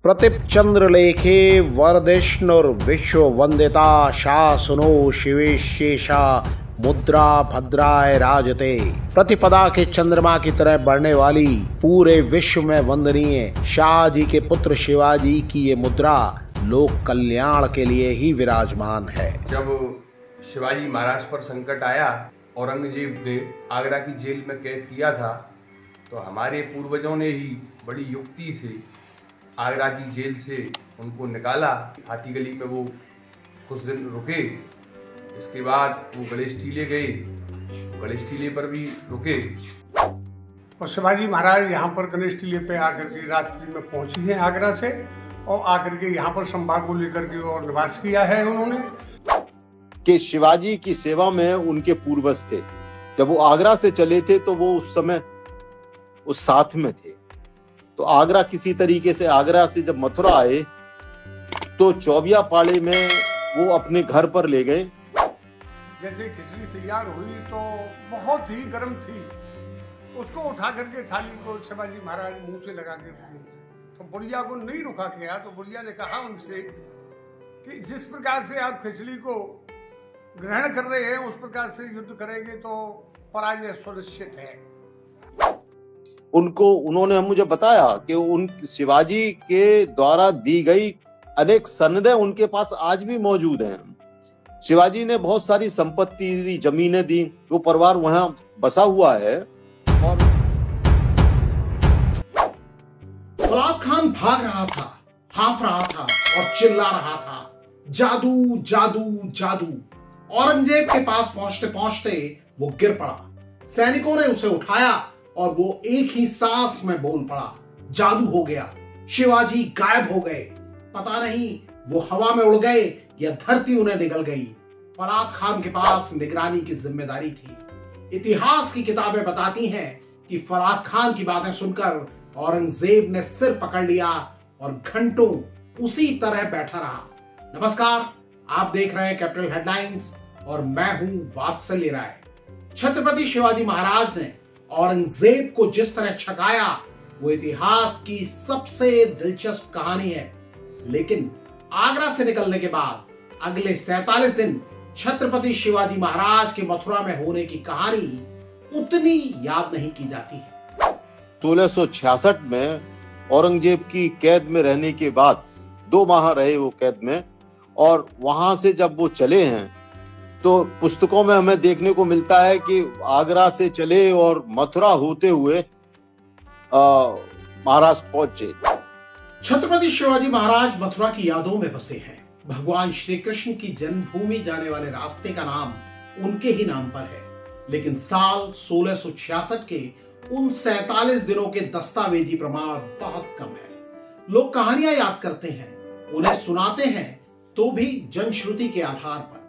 प्रतिप चंद्र लेखे वरदिष्णुर्विश्व वंदिता शासनो शिवेशेषा मुद्रा भद्राय राजते। प्रतिपदा के चंद्रमा की तरह बढ़ने वाली पूरे विश्व में वंदनीय शाह जी के पुत्र शिवाजी की ये मुद्रा लोक कल्याण के लिए ही विराजमान है। जब शिवाजी महाराज पर संकट आया, औरंगजेब ने आगरा की जेल में कैद किया था, तो हमारे पूर्वजों ने ही बड़ी युक्ति से आगरा की जेल से उनको निकाला। हाथी गली में वो कुछ दिन रुके, इसके बाद वो गणेश टीले गए, गणेश टीले पर भी रुके। और शिवाजी महाराज यहाँ पर गणेश टीले पे आकर के रात्रि में पहुंची हैं आगरा से, और आकर के यहाँ पर संभाग को लेकर के और निवास किया है उन्होंने। कि शिवाजी की सेवा में उनके पूर्वज थे। जब वो आगरा से चले थे तो वो उस समय उस साथ में थे। तो आगरा किसी तरीके से, आगरा से जब मथुरा आए तो चौबिया पाड़े में वो अपने घर पर ले गए। जैसे खिचड़ी तैयार हुई तो बहुत ही गर्म थी, उसको उठा करके थाली को शिवाजी महाराज मुंह से लगा के, तो बुढ़िया को नहीं रुका गया। तो बुढ़िया ने कहा उनसे कि जिस प्रकार से आप खिचड़ी को ग्रहण कर रहे हैं उस प्रकार से युद्ध करेंगे तो पराजय सुनिश्चित है। उन्होंने मुझे बताया कि उन शिवाजी के द्वारा दी गई अनेक सनदें उनके पास आज भी मौजूद हैं। शिवाजी ने बहुत सारी संपत्ति दी, जमीनें दी, वो परिवार वहां बसा हुआ है। और फलात खान भाग रहा था, हाफ रहा था और चिल्ला रहा था, जादू जादू जादू। औरंगजेब के पास पहुंचते पहुंचते वो गिर पड़ा। सैनिकों ने उसे उठाया और वो एक ही सांस में बोल पड़ा, जादू हो गया, शिवाजी गायब हो गए। पता नहीं वो हवा में उड़ गए या धरती उन्हें निगल गई। फलात खान के पास निगरानी की जिम्मेदारी थी। इतिहास की किताबें बताती हैं कि फलात खान की बातें सुनकर औरंगजेब ने सिर पकड़ लिया और घंटों उसी तरह बैठा रहा। नमस्कार, आप देख रहे हैं कैपिटल हेडलाइंस और मैं हूं वात्सल्य राय। छत्रपति शिवाजी महाराज ने औरंगजेब को जिस तरह छकाया वो इतिहास की सबसे दिलचस्प कहानी है। लेकिन आगरा से निकलने के बाद अगले 47 दिन छत्रपति शिवाजी महाराज के मथुरा में होने की कहानी उतनी याद नहीं की जाती है। 1666 में औरंगजेब की कैद में रहने के बाद 2 माह रहे वो कैद में, और वहां से जब वो चले हैं तो पुस्तकों में हमें देखने को मिलता है कि आगरा से चले और मथुरा होते हुए महाराष्ट्र पहुंचे। छत्रपति शिवाजी महाराज मथुरा की यादों में बसे हैं। भगवान श्री कृष्ण की जन्मभूमि जाने वाले रास्ते का नाम उनके ही नाम पर है। लेकिन साल 1666 के उन 47 दिनों के दस्तावेजी प्रमाण बहुत कम है। लोग कहानियां याद करते हैं, उन्हें सुनाते हैं, तो भी जनश्रुति के आधार पर।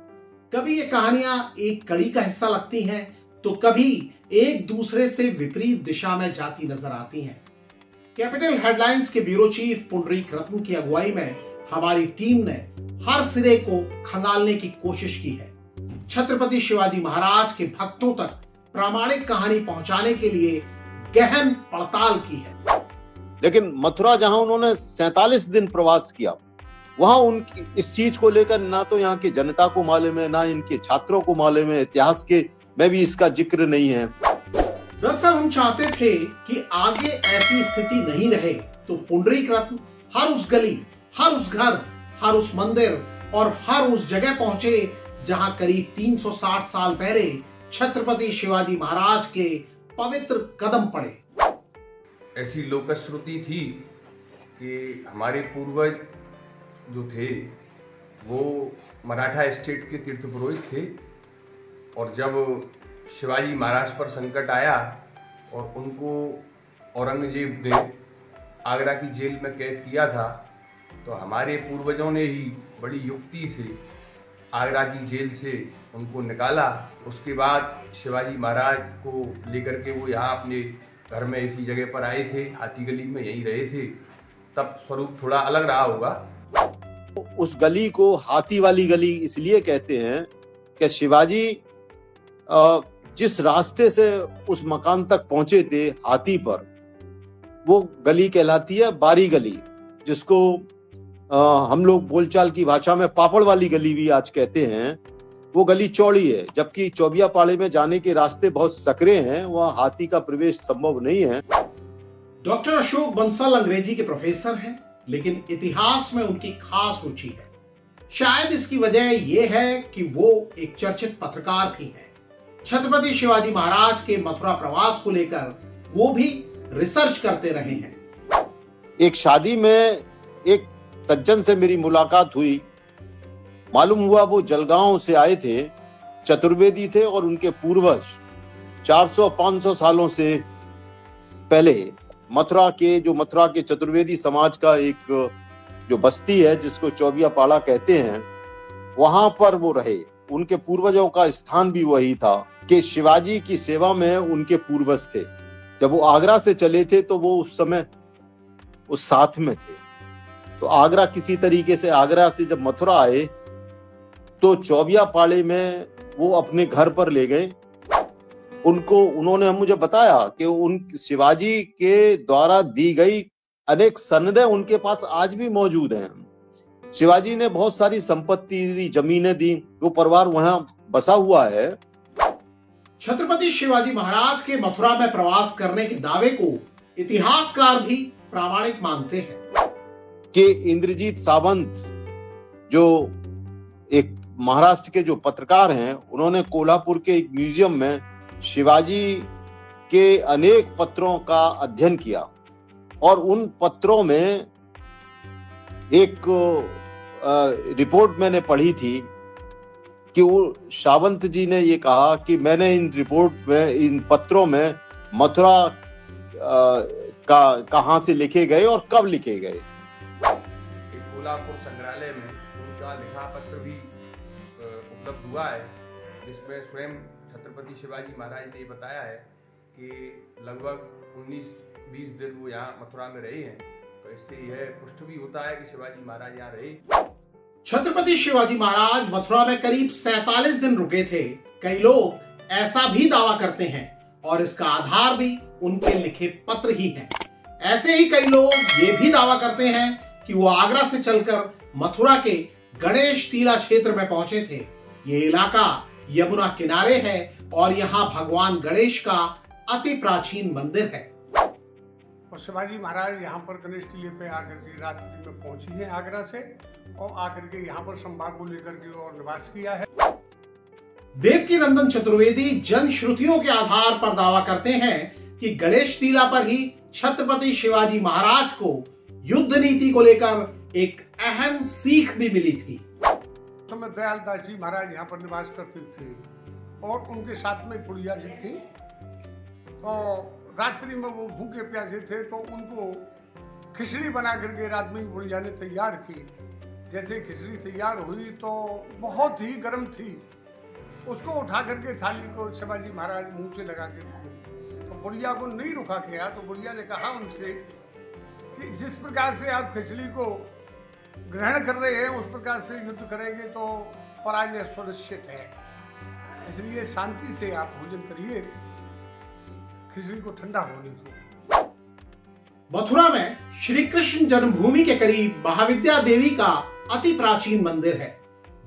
कभी ये कहानियां एक कड़ी का हिस्सा लगती हैं तो कभी एक दूसरे से विपरीत दिशा में जाती नजर आती हैं। कैपिटल हेडलाइंस के ब्यूरो चीफ पुंडरीक रत्न की अगुवाई में हमारी टीम ने हर सिरे को खंगालने की कोशिश की है। छत्रपति शिवाजी महाराज के भक्तों तक प्रामाणिक कहानी पहुंचाने के लिए गहन पड़ताल की है। लेकिन मथुरा जहां उन्होंने 47 दिन प्रवास किया, वहां उनकी इस चीज को लेकर ना तो यहाँ की जनता को मालूम है, ना इनके छात्रों को मालूम है। इतिहास के में भी इसका जिक्र नहीं है। दरअसल हम चाहते थे कि आगे ऐसी स्थिति नहीं रहे, तो पुंडरीक रत्न हर उस गली, हर उस घर, हर उस मंदिर और हर उस जगह पहुंचे जहां करीब 360 साल पहले छत्रपति शिवाजी महाराज के पवित्र कदम पड़े। ऐसी लोक श्रुति थी कि हमारे पूर्वज जो थे वो मराठा स्टेट के तीर्थ पुरोहित थे, और जब शिवाजी महाराज पर संकट आया और उनको औरंगजेब ने आगरा की जेल में कैद किया था, तो हमारे पूर्वजों ने ही बड़ी युक्ति से आगरा की जेल से उनको निकाला। उसके बाद शिवाजी महाराज को लेकर के वो यहाँ अपने घर में इसी जगह पर आए थे, हाथी गली में यहीं रहे थे। तब स्वरूप थोड़ा अलग रहा होगा। उस गली को हाथी वाली गली इसलिए कहते हैं कि शिवाजी जिस रास्ते से उस मकान तक पहुंचे थे हाथी पर, वो गली कहलाती है बारी गली। जिसको हम लोग बोलचाल की भाषा में पापड़ वाली गली भी आज कहते हैं, वो गली चौड़ी है, जबकि चौबियापाड़े में जाने के रास्ते बहुत सकरे हैं, वहाँ हाथी का प्रवेश संभव नहीं है। डॉक्टर अशोक बंसल अंग्रेजी के प्रोफेसर हैं, लेकिन इतिहास में उनकी खास रुचि है। शायद इसकी वजह यह है कि वो एक चर्चित पत्रकार भी हैं। छत्रपति शिवाजी महाराज के मथुरा प्रवास को लेकर वो भी रिसर्च करते रहे हैं। एक शादी में एक सज्जन से मेरी मुलाकात हुई। मालूम हुआ वो जलगांव से आए थे, चतुर्वेदी थे और उनके पूर्वज 400-500 सालों से पहले मथुरा के चतुर्वेदी समाज का एक जो बस्ती है जिसको चौबियापाड़ा कहते हैं, वहां पर वो रहे। उनके पूर्वजों का स्थान भी वही था कि शिवाजी की सेवा में उनके पूर्वज थे। जब वो आगरा से चले थे तो वो उस समय उस साथ में थे। तो आगरा किसी तरीके से आगरा से जब मथुरा आए तो चौबियापाड़े में वो अपने घर पर ले गए। उन्होंने मुझे बताया कि उन शिवाजी के द्वारा दी गई अनेक सनदें उनके पास आज भी मौजूद हैं। शिवाजी ने बहुत सारी संपत्ति दी, जमीनें दी, वो परिवार वहां बसा हुआ है। छत्रपति शिवाजी महाराज के मथुरा में प्रवास करने के दावे को इतिहासकार भी प्रामाणिक मानते हैं कि इंद्रजीत सावंत जो एक महाराष्ट्र के जो पत्रकार हैं, उन्होंने कोल्हापुर के एक म्यूजियम में शिवाजी के अनेक पत्रों का अध्ययन किया और उन पत्रों में एक रिपोर्ट मैंने पढ़ी थी कि वो सावंत जी ने ये कहा कि मैंने इन पत्रों में मथुरा कहाँ से लिखे गए और कब लिखे गए। कोल्हापुर संग्रहालय में उनका लिखा पत्र भी उपलब्ध हुआ है, जिसमें स्वयं छत्रपति शिवाजी महाराज ने बताया है कि लगभग 19-20 दिन वो यहाँ मथुरा में रहे हैं। तो इससे यह पुष्ट भी होता है कि शिवाजी महाराज यहाँ रहे। छत्रपति शिवाजी महाराज मथुरा में करीब 47 दिन रुके थे। कई लोग ऐसा भी दावा करते हैं और इसका आधार भी उनके लिखे पत्र ही हैं। ऐसे ही कई लोग ये भी दावा करते हैं कि वो आगरा से चलकर मथुरा के गणेश टीला क्षेत्र में पहुंचे थे। ये इलाका यमुना किनारे है और यहाँ भगवान गणेश का अति प्राचीन मंदिर है। और शिवाजी महाराज यहाँ पर गणेश टीले पे आकर के रात्रि में पहुंची है आगरा से, और आकर के यहाँ पर संभाग को लेकर के और निवास किया है। देवकीनंदन चतुर्वेदी जनश्रुतियों के आधार पर दावा करते हैं कि गणेश टीला पर ही छत्रपति शिवाजी महाराज को युद्ध नीति को लेकर एक अहम सीख भी मिली थी। समय दयाल दास जी महाराज यहाँ पर निवास करते थे और उनके साथ में गुड़िया जी थी। तो रात्रि में वो भूखे प्यासे थे तो उनको खिचड़ी बना करके रात में गुड़िया ने तैयार की। जैसे खिचड़ी तैयार हुई तो बहुत ही गर्म थी, उसको उठा करके थाली को शिवाजी महाराज मुंह से लगा के, तो बुढ़िया को नहीं रुका गया। तो बुढ़िया ने कहा उनसे कि जिस प्रकार से आप खिचड़ी को ग्रहण कर रहे हैं उस प्रकार से युद्ध करेंगे तो पराजय सुनिश्चित है, इसलिए शांति से आप भोजन करिए, खिचड़ी को ठंडा होने दो। मथुरा में श्री कृष्ण जन्मभूमि के करीब महाविद्या देवी का अति प्राचीन मंदिर है।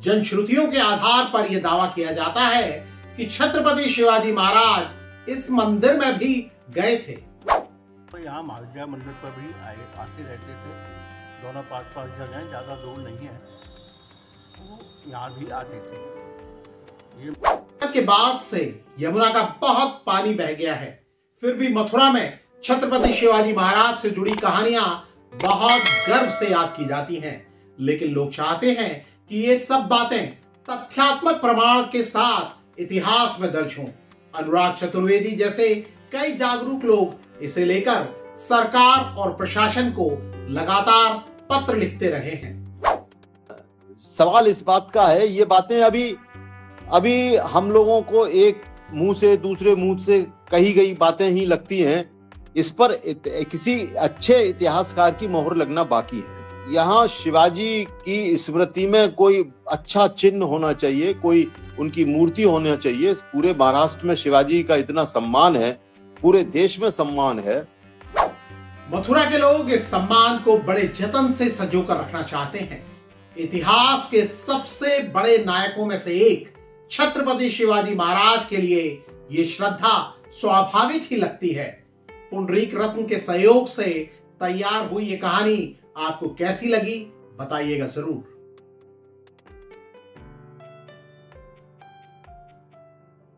जनश्रुतियों के आधार पर यह दावा किया जाता है कि छत्रपति शिवाजी महाराज इस मंदिर में भी गए थे। तो यहाँ महाविद्या मंदिर पर भी आते रहते थे। दोनों पास जगह हैं, ज्यादा दूर नहीं है, तो यहाँ भी आते थे। के बाद से यमुना का बहुत पानी बह गया है, फिर भी मथुरा में छत्रपति शिवाजी महाराज से जुड़ी कहानियां बहुत गर्व से याद की जाती हैं। लेकिन लोग चाहते हैं कि ये सब बातें तथ्यात्मक प्रमाण के साथ इतिहास में दर्ज हों। अनुराग चतुर्वेदी जैसे कई जागरूक लोग इसे लेकर सरकार और प्रशासन को लगातार पत्र लिखते रहे हैं। सवाल इस बात का है, ये बातें अभी हम लोगों को एक मुंह से दूसरे मुंह से कही गई बातें ही लगती हैं। इस पर किसी अच्छे इतिहासकार की मोहर लगना बाकी है। यहाँ शिवाजी की स्मृति में कोई अच्छा चिन्ह होना चाहिए, कोई उनकी मूर्ति होना चाहिए। पूरे महाराष्ट्र में शिवाजी का इतना सम्मान है, पूरे देश में सम्मान है। मथुरा के लोग इस सम्मान को बड़े जतन से संजो कर रखना चाहते हैं। इतिहास के सबसे बड़े नायकों में से एक छत्रपति शिवाजी महाराज के लिए ये श्रद्धा स्वाभाविक ही लगती है। पुंडरीक रत्न के सहयोग से तैयार हुई ये कहानी आपको कैसी लगी बताइएगा जरूर।